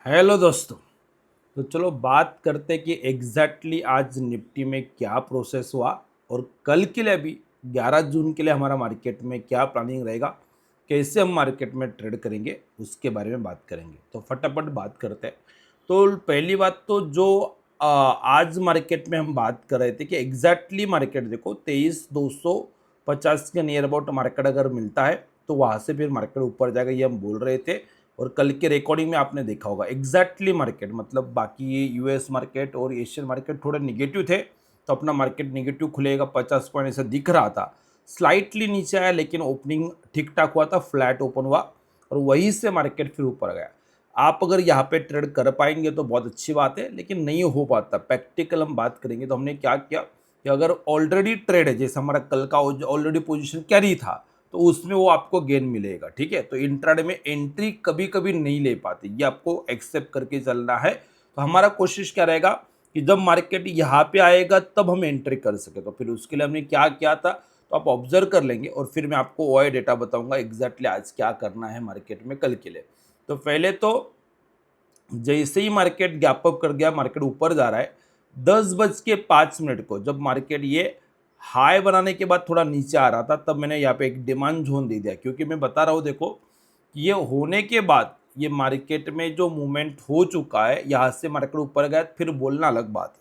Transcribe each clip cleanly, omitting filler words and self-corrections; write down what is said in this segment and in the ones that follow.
Hello दोस्तों। तो चलो बात करते कि एग्जैक्टली आज निफ्टी में क्या प्रोसेस हुआ और कल के लिए भी 11 जून के लिए हमारा मार्केट में क्या प्लानिंग रहेगा, कैसे हम मार्केट में ट्रेड करेंगे उसके बारे में बात करेंगे। तो फटाफट बात करते हैं। तो पहली बात तो जो आज मार्केट में हम बात कर रहे थे कि एग्जैक्टली मार्केट देखो 23,250 के नियर अबाउट मार्केट अगर मिलता है तो वहाँ से फिर मार्केट ऊपर जाएगा, ये हम बोल रहे थे। और कल के रिकॉर्डिंग में आपने देखा होगा एग्जैक्टली मार्केट मतलब बाकी यूएस मार्केट और एशियन मार्केट थोड़े निगेटिव थे, तो अपना मार्केट निगेटिव खुलेगा 50 पॉइंट ऐसा दिख रहा था। स्लाइटली नीचे आया लेकिन ओपनिंग ठीक ठाक हुआ था, फ्लैट ओपन हुआ और वहीं से मार्केट फिर ऊपर गया। आप अगर यहाँ पे ट्रेड कर पाएंगे तो बहुत अच्छी बात है, लेकिन नहीं हो पाता। प्रैक्टिकल हम बात करेंगे तो हमने क्या किया कि अगर ऑलरेडी ट्रेड है, जैसे हमारा कल का ऑलरेडी पोजीशन कैरी था, तो उसमें वो आपको गेन मिलेगा। ठीक है, तो इंट्राडे में एंट्री कभी कभी नहीं ले पाते, ये आपको एक्सेप्ट करके चलना है। तो हमारा कोशिश क्या रहेगा कि जब मार्केट यहाँ पे आएगा तब हम एंट्री कर सके। तो फिर उसके लिए हमने क्या किया था, तो आप ऑब्जर्व कर लेंगे और फिर मैं आपको ओआई डेटा बताऊंगा एग्जैक्टली आज क्या करना है मार्केट में कल के लिए। तो पहले तो जैसे ही मार्केट गैप अप कर गया, मार्केट ऊपर जा रहा है, 10:05 को जब मार्केट ये हाई बनाने के बाद थोड़ा नीचे आ रहा था, तब मैंने यहाँ पे एक डिमांड जोन दे दिया, क्योंकि मैं बता रहा हूँ देखो ये होने के बाद ये मार्केट में जो मूवमेंट हो चुका है, यहाँ से मार्केट ऊपर गया फिर बोलना अलग बात है,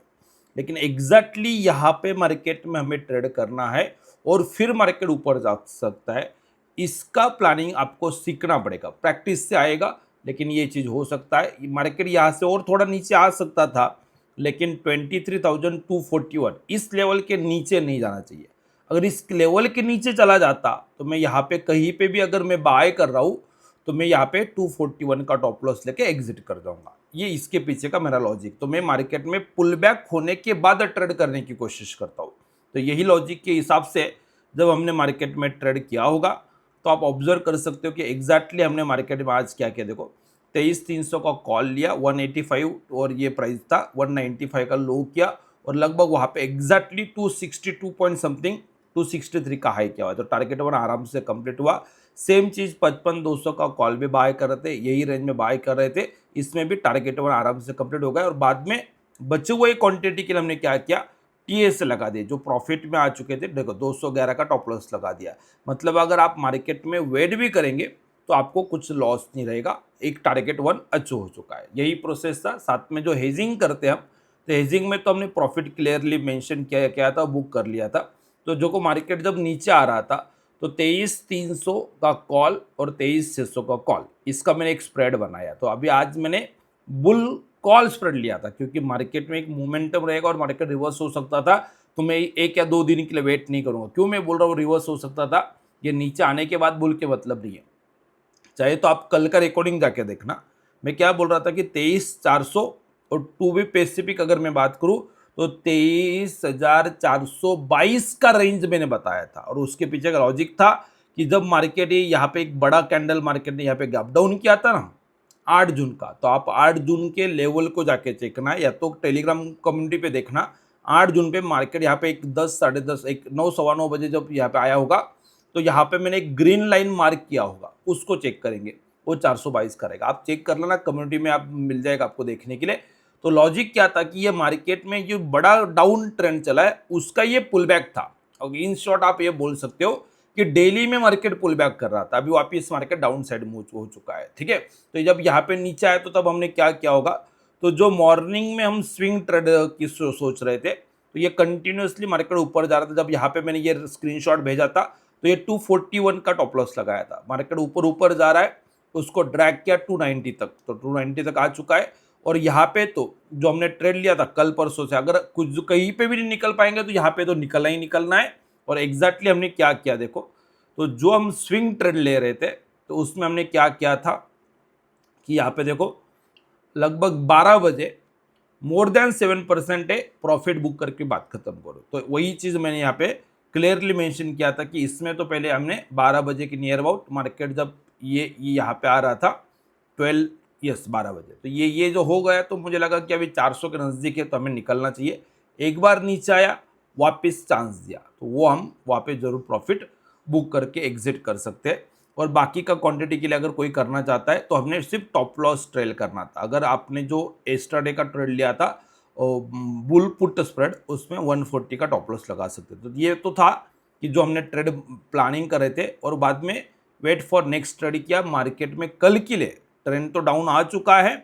लेकिन एग्जैक्टली यहाँ पे मार्केट में हमें ट्रेड करना है और फिर मार्केट ऊपर जा सकता है। इसका प्लानिंग आपको सीखना पड़ेगा, प्रैक्टिस से आएगा, लेकिन ये चीज़ हो सकता है मार्केट यहाँ से और थोड़ा नीचे आ सकता था, लेकिन 23,241 इस लेवल के नीचे नहीं जाना चाहिए। अगर इस लेवल के नीचे चला जाता तो मैं यहाँ पे कहीं पे भी अगर मैं बाय कर रहा हूँ तो मैं यहाँ पे 241 का टॉप लॉस लेके एग्जिट कर जाऊंगा। ये इसके पीछे का मेरा लॉजिक। तो मैं मार्केट में पुल बैक होने के बाद ट्रेड करने की कोशिश करता हूँ। तो यही लॉजिक के हिसाब से जब हमने मार्केट में ट्रेड किया होगा तो आप ऑब्जर्व कर सकते हो कि एग्जैक्टली हमने मार्केट में आज क्या किया। देखो 23,300 का कॉल लिया, 185 और ये प्राइस था, 195 का लो किया और लगभग वहाँ पे एग्जैक्टली 262 पॉइंट समथिंग 263 का हाई किया हुआ है। तो टारगेट वन आराम से कंप्लीट हुआ। सेम चीज़ 55,200 का कॉल भी बाय कर रहे थे, यही रेंज में बाय कर रहे थे, इसमें भी टारगेट वन आराम से कंप्लीट हो गया। और बाद में बचे हुए क्वांटिटी के लिए हमने क्या किया, टीएस लगा दिए, जो प्रॉफिट में आ चुके थे। देखो 211 का टॉप लॉस लगा दिया। मतलब अगर आप मार्केट में वेट भी करेंगे तो आपको कुछ लॉस नहीं रहेगा, एक टारगेट वन अचीव हो चुका है। यही प्रोसेस था। साथ में जो हेजिंग करते हैं हम, तो हेजिंग में तो हमने प्रॉफिट क्लियरली मेंशन किया था, बुक कर लिया था। तो जो को मार्केट जब नीचे आ रहा था तो 23,300 का कॉल और 23,600 का कॉल, इसका मैंने एक स्प्रेड बनाया। तो अभी आज मैंने बुल कॉल स्प्रेड लिया था, क्योंकि मार्केट में एक मोमेंटम रहेगा और मार्केट रिवर्स हो सकता था। तो मैं 1 या 2 दिन के लिए वेट नहीं करूंगा। क्यों मैं बोल रहा हूँ रिवर्स हो सकता था, ये नीचे आने के बाद बुल के मतलब नहीं है। चाहे तो आप कल का रिकॉर्डिंग जाके देखना, मैं क्या बोल रहा था कि 23,400 और टू बी स्पेसिफिक अगर मैं बात करूं तो 23,422 का रेंज मैंने बताया था। और उसके पीछे का लॉजिक था कि जब मार्केट यहाँ पे एक बड़ा कैंडल मार्केट ने यहाँ पे गैप डाउन किया था ना 8 जून का, तो आप 8 जून के लेवल को जाके चेकना या तो टेलीग्राम कम्युनिटी पे देखना। 8 जून पे मार्केट यहाँ पे एक 10, 10:30, एक 9, सवा 9 बजे जब यहाँ पे आया होगा, तो यहाँ पे मैंने एक ग्रीन लाइन मार्क किया होगा, उसको चेक करेंगे, वो 422 करेगा। आप चेक कर लेना, कम्युनिटी में आप मिल जाएगा आपको देखने के लिए। तो लॉजिक क्या था कि ये मार्केट में जो बड़ा डाउन ट्रेंड चला है उसका ये पुल बैक था। और इन शॉर्ट आप ये बोल सकते हो कि डेली में मार्केट पुल बैक कर रहा था, अभी वापिस मार्केट डाउन साइड मूव हो चुका है। ठीक है, तो जब यहाँ पे नीचे आया तो तब हमने क्या किया होगा, तो जो मॉर्निंग में हम स्विंग ट्रेड की सोच रहे थे, तो ये कंटिन्यूसली मार्केट ऊपर जा रहा था। जब यहाँ पे मैंने ये स्क्रीनशॉट भेजा था तो ये 241 का टॉप लॉस लगाया था। मार्केट ऊपर ऊपर जा रहा है, उसको ड्रैग किया 290 तक, तो 290 तक आ चुका है। और यहाँ पे तो जो हमने ट्रेड लिया था कल परसों से, अगर कुछ कहीं पे भी नहीं निकल पाएंगे तो यहाँ पे तो निकलना ही निकलना है। और एग्जैक्टली हमने क्या किया देखो, तो जो हम स्विंग ट्रेड ले रहे थे तो उसमें हमने क्या किया था कि यहाँ पे देखो लगभग 12 बजे मोर देन 7% है प्रॉफिट बुक करके बात खत्म करो। तो वही चीज़ मैंने यहाँ पे क्लियरली मेंशन किया था कि इसमें तो पहले हमने 12 बजे के नियर अबाउट मार्केट जब ये यहाँ पे आ रहा था 12, यस 12 बजे, तो ये जो हो गया तो मुझे लगा कि अभी 400 के नज़दीक है तो हमें निकलना चाहिए। एक बार नीचे आया, वापस चांस दिया, तो वो हम वहाँ पे जरूर प्रॉफिट बुक करके एग्जिट कर सकते हैं। और बाकी का क्वांटिटी के लिए अगर कोई करना चाहता है तो हमने सिर्फ टॉप लॉस ट्रेल करना था। अगर आपने जो एक्स्ट्रा डे का ट्रेड लिया था बुल पुट स्प्रेड, उसमें 140 का टॉप लॉस लगा सकते थे। तो ये तो था कि जो हमने ट्रेड प्लानिंग कर रहे थे, और बाद में वेट फॉर नेक्स्ट ट्रेड किया। मार्केट में कल के लिए ट्रेंड तो डाउन आ चुका है,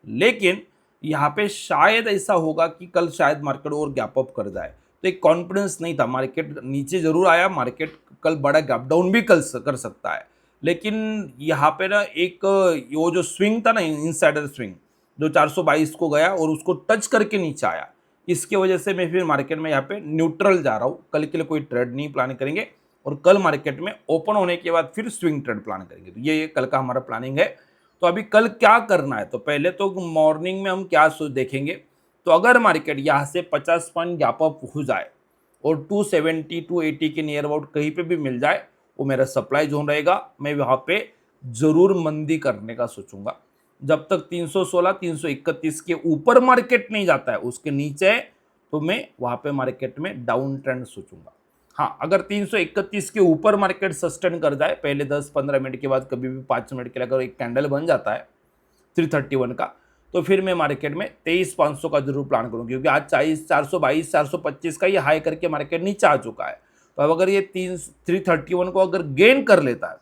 लेकिन यहाँ पे शायद ऐसा होगा कि कल शायद मार्केट और गैप अप कर जाए। तो एक कॉन्फिडेंस नहीं था, मार्केट नीचे जरूर आया, मार्केट कल बड़ा गैप डाउन भी कल कर सकता है। लेकिन यहाँ पे ना एक वो जो स्विंग था ना, इनसाइडर स्विंग, जो 422 को गया और उसको टच करके नीचे आया, इसकी वजह से मैं फिर मार्केट में यहाँ पे न्यूट्रल जा रहा हूँ। कल के लिए कोई ट्रेड नहीं प्लान करेंगे, और कल मार्केट में ओपन होने के बाद फिर स्विंग ट्रेड प्लान करेंगे। तो ये कल का हमारा प्लानिंग है। तो अभी कल क्या करना है, तो पहले तो मॉर्निंग में हम क्या देखेंगे। तो अगर मार्केट यहाँ से 50 पॉइंट गैप अप हो जाए और 270 280 के नियर अबाउट कहीं पे भी मिल जाए, वो मेरा सप्लाई जोन रहेगा। मैं वहाँ पे जरूर मंदी करने का सोचूंगा। जब तक 316 331 के ऊपर मार्केट नहीं जाता है, उसके नीचे है, तो मैं वहाँ पे मार्केट में डाउन ट्रेंड सोचूंगा। हाँ, अगर 331 के ऊपर मार्केट सस्टेन कर जाए, पहले 10-15 मिनट के बाद कभी भी 5 मिनट के लिए अगर एक कैंडल बन जाता है 331 का, तो फिर मैं मार्केट में 23,500 का जरूर प्लान करूँ, क्योंकि आज 422 425 का ये हाई करके मार्केट नीचे आ चुका है। तो अब अगर ये 331 को अगर गेन कर लेता है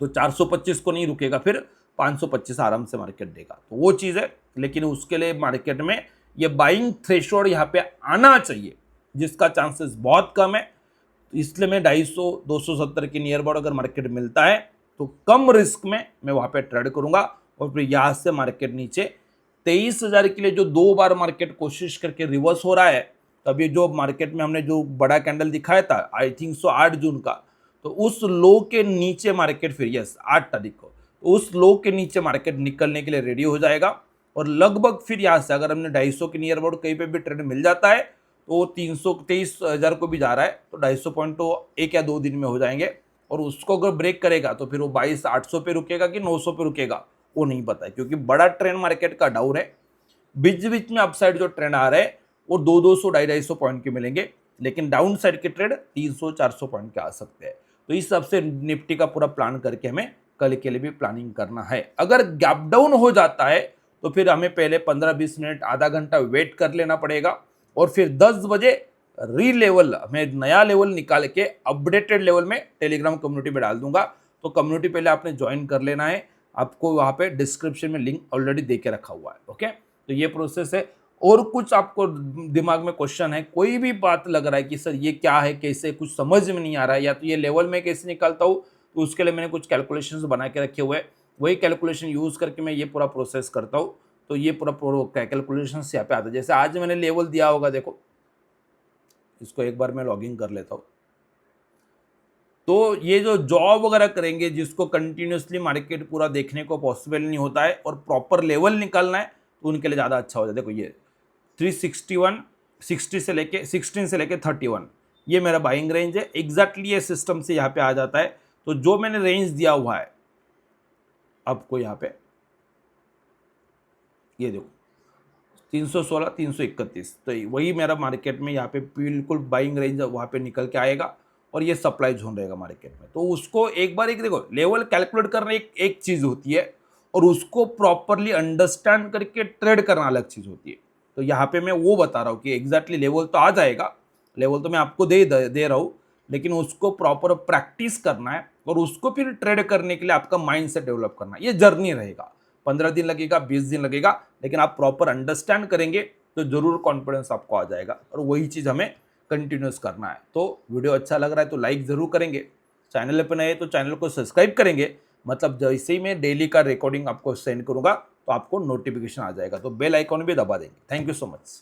तो 425 को नहीं रुकेगा, फिर 525 आराम से मार्केट देगा। तो वो चीज़ है, लेकिन उसके लिए मार्केट में ये बाइंग थ्रेशोल्ड यहाँ पे आना चाहिए, जिसका चांसेस बहुत कम है। तो इसलिए मैं 250 270 के नियर अबाउट अगर मार्केट मिलता है तो कम रिस्क में मैं वहाँ पे ट्रेड करूँगा। और फिर यहाँ से मार्केट नीचे 23,000 के लिए जो 2 बार मार्केट कोशिश करके रिवर्स हो रहा है, तभी जो मार्केट में हमने जो बड़ा कैंडल दिखाया था आई थिंक सो 8 जून का, तो उस लो के नीचे मार्केट फिर 8 तारीख को, तो उस लो के नीचे मार्केट निकलने के लिए रेडी हो जाएगा। और लगभग फिर यहाँ से अगर हमने 250 के नियर अबाउट कहीं पे भी ट्रेड मिल जाता है तो 323,000 को भी जा रहा है, तो 250 पॉइंट तो 1 या 2 दिन में हो जाएंगे। और उसको अगर ब्रेक करेगा तो फिर वो 22,800 पे रुकेगा कि 900 पे रुकेगा, वो नहीं पता है, क्योंकि बड़ा ट्रेंड मार्केट का डाउन है। बीच बीच में अपसाइड जो ट्रेंड आ रहा है वो 200 250 पॉइंट के मिलेंगे, लेकिन डाउन साइड के ट्रेड 300 400 पॉइंट के आ सकते हैं। तो इस हिसाब से निफ्टी का पूरा प्लान करके हमें कल के लिए भी प्लानिंग करना है। अगर गैप डाउन हो जाता है तो फिर हमें पहले 15-20 मिनट आधा घंटा वेट कर लेना पड़ेगा, और फिर 10 बजे री लेवल हमें नया लेवल निकाल के अपडेटेड लेवल में टेलीग्राम कम्युनिटी में डाल दूंगा। तो कम्युनिटी पहले आपने ज्वाइन कर लेना है, आपको वहाँ पे डिस्क्रिप्शन में लिंक ऑलरेडी दे के रखा हुआ है। ओके, तो ये प्रोसेस है। और कुछ आपको दिमाग में क्वेश्चन है, कोई भी बात लग रहा है कि सर ये क्या है, कैसे, कुछ समझ में नहीं आ रहा है, या तो ये लेवल में कैसे निकालता हूँ, तो उसके लिए मैंने कुछ कैलकुलेशंस बना के रखे हुए हैं। वही कैलकुलेशन यूज़ करके मैं ये पूरा प्रोसेस करता हूँ। तो ये पूरा कैलकुलेशंस यहाँ पे आता है। जैसे आज मैंने लेवल दिया होगा, देखो इसको एक बार मैं लॉगिन कर लेता हूँ। तो ये जो जॉब वगैरह करेंगे, जिसको कंटिन्यूसली मार्केट पूरा देखने को पॉसिबल नहीं होता है और प्रॉपर लेवल निकालना है, तो उनके लिए ज़्यादा अच्छा हो जाता है। देखो ये 361 60 से लेके 16 से लेके 31, ये मेरा बाइंग रेंज है। एग्जैक्टली ये सिस्टम से यहाँ पे आ जाता है। तो जो मैंने रेंज दिया हुआ है आपको यहाँ पे, ये देखो 316 331, तो वही मेरा मार्केट में यहाँ पे बिल्कुल बाइंग रेंज वहाँ पे निकल के आएगा, और ये सप्लाई जोन रहेगा मार्केट में। तो उसको एक बार एक देखो, लेवल कैलकुलेट करना एक चीज़ होती है, और उसको प्रॉपरली अंडरस्टैंड करके ट्रेड करना अलग चीज़ होती है। तो यहाँ पे मैं वो बता रहा हूँ कि एग्जैक्टली लेवल तो आ जाएगा, लेवल तो मैं आपको दे रहा हूँ, लेकिन उसको प्रॉपर प्रैक्टिस करना है, और उसको फिर ट्रेड करने के लिए आपका माइंड सेट डेवलप करना है। ये जर्नी रहेगा, 15 दिन लगेगा, 20 दिन लगेगा, लेकिन आप प्रॉपर अंडरस्टैंड करेंगे तो जरूर कॉन्फिडेंस आपको आ जाएगा। और वही चीज़ हमें कंटिन्यूस करना है। तो वीडियो अच्छा लग रहा है तो लाइक ज़रूर करेंगे, चैनल पर नए तो चैनल को सब्सक्राइब करेंगे, मतलब जैसे ही मैं डेली का रिकॉर्डिंग आपको सेंड करूँगा तो आपको नोटिफिकेशन आ जाएगा, तो बेल आइकॉन भी दबा देंगे। Thank you so much.